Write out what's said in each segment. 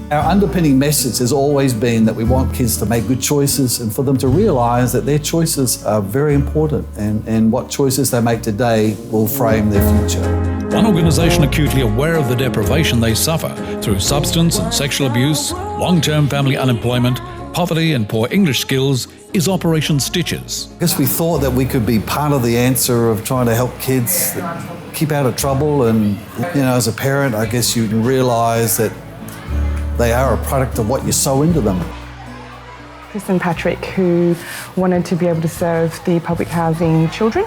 Our underpinning message has always been that we want kids to make good choices and for them to realise that their choices are very important and what choices they make today will frame their future. One organisation acutely aware of the deprivation they suffer through substance and sexual abuse, long-term family unemployment, poverty and poor English skills is Operation Stitches. I guess we thought that we could be part of the answer of trying to help kids keep out of trouble, and as a parent I guess you can realise that they are a product of what you sow into them. Chris and Patrick, who wanted to be able to serve the public housing children.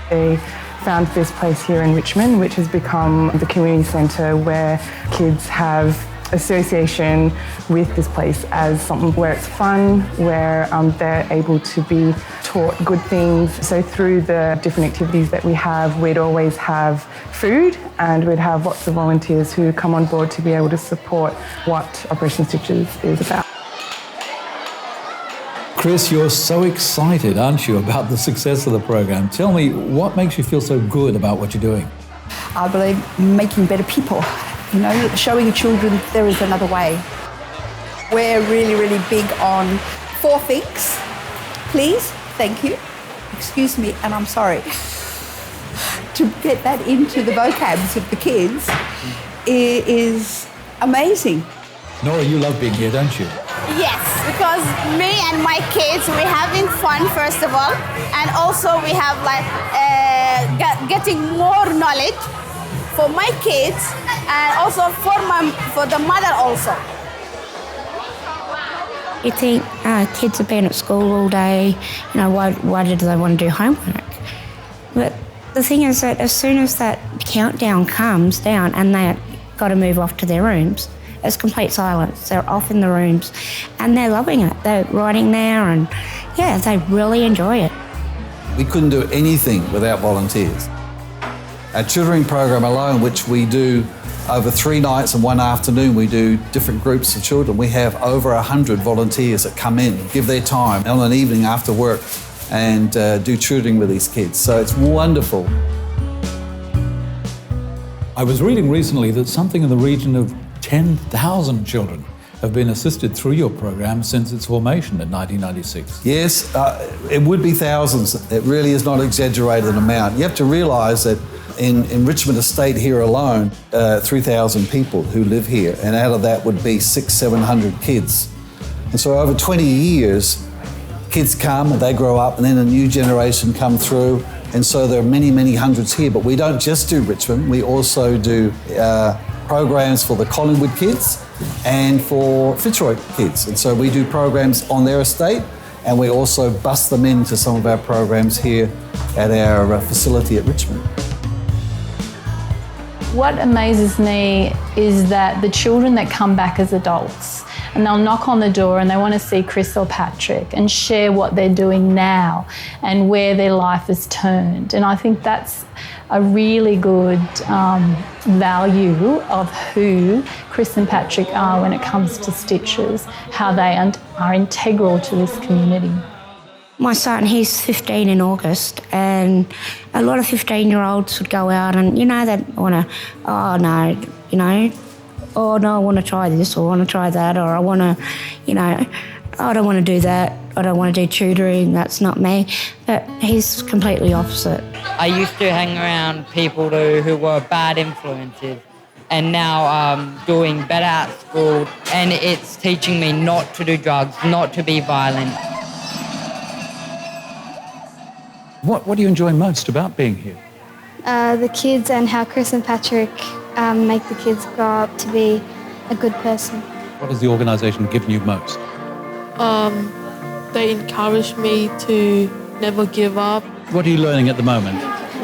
They found this place here in Richmond, which has become the community centre where kids have association with this place as something where it's fun, where they're able to be taught good things. So through the different activities that we have, we'd always have food and we'd have lots of volunteers who come on board to be able to support what Operation Stitches is about. Chris, you're so excited, aren't you, about the success of the program? Tell me, what makes you feel so good about what you're doing? I believe making better people, showing children there is another way. We're really, really big on 4 things. Please, thank you, excuse me, and I'm sorry. To get that into the vocabs of the kids is amazing. Nora, you love being here, don't you? Yes, because me and my kids, we're having fun first of all, and also we have getting more knowledge for my kids and also for the mother also. You think kids have been at school all day, why do they want to do homework? But the thing is that as soon as that countdown comes down and they've got to move off to their rooms, it's complete silence. They're off in the rooms and they're loving it. They're writing there and, they really enjoy it. We couldn't do anything without volunteers. Our tutoring program alone, which we do over 3 nights and 1 afternoon, we do different groups of children. We have over 100 volunteers that come in, give their time on an evening after work and do tutoring with these kids. So it's wonderful. I was reading recently that something in the region of 10,000 children have been assisted through your program since its formation in 1996. Yes, it would be thousands. It really is not an exaggerated amount. You have to realise that in Richmond Estate here alone, 3,000 people who live here, and out of that would be 600-700 kids. And so over 20 years, kids come and they grow up and then a new generation come through. And so there are many, many hundreds here, but we don't just do Richmond, we also do programs for the Collingwood kids and for Fitzroy kids. And so we do programs on their estate and we also bus them into some of our programs here at our facility at Richmond. What amazes me is that the children that come back as adults and they'll knock on the door and they want to see Chris or Patrick and share what they're doing now and where their life has turned. And I think that's a really good value of who Chris and Patrick are when it comes to Stitches, how they are integral to this community. My son, he's 15 in August, and a lot of 15-year-olds would go out and, they'd want to, I want to try this or I want to try that or I want to, I don't want to do that. I don't want to do tutoring. That's not me. But he's completely opposite. I used to hang around people who were bad influences and now I'm doing better at school and it's teaching me not to do drugs, not to be violent. What do you enjoy most about being here? The kids and how Chris and Patrick make the kids grow up to be a good person. What has the organisation given you most? They encourage me to never give up. What are you learning at the moment?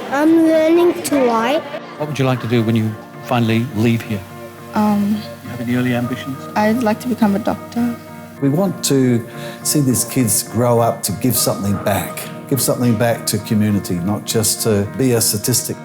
I'm learning to write. What would you like to do when you finally leave here? Do you have any early ambitions? I'd like to become a doctor. We want to see these kids grow up to give something back to community, not just to be a statistic.